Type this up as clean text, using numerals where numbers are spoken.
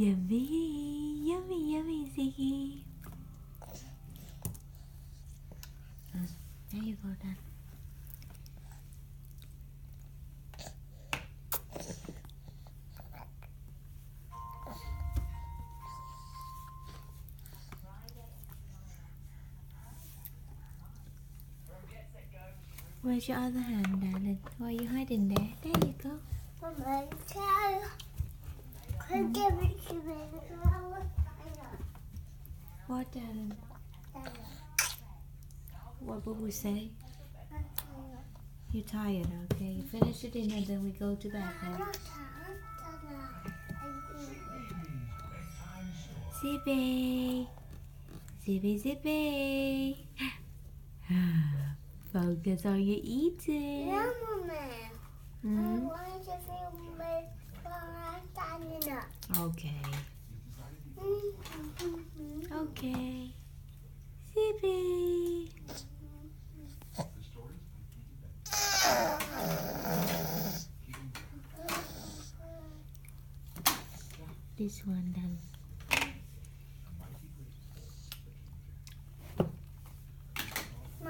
Yummy, yummy, yummy, Ziggy. There you go, Dad. Where's your other hand, darling? Why are you hiding there? There you go. What, darling? What Boo say? You're tired, okay? You finish your dinner, then we go to bed then. Zippy! Zippy, zippy! Focus on your eating. Yeah, Mommy. Mm? I want to film it while I'm standing up. Okay. Okay. Zippy! This one, then.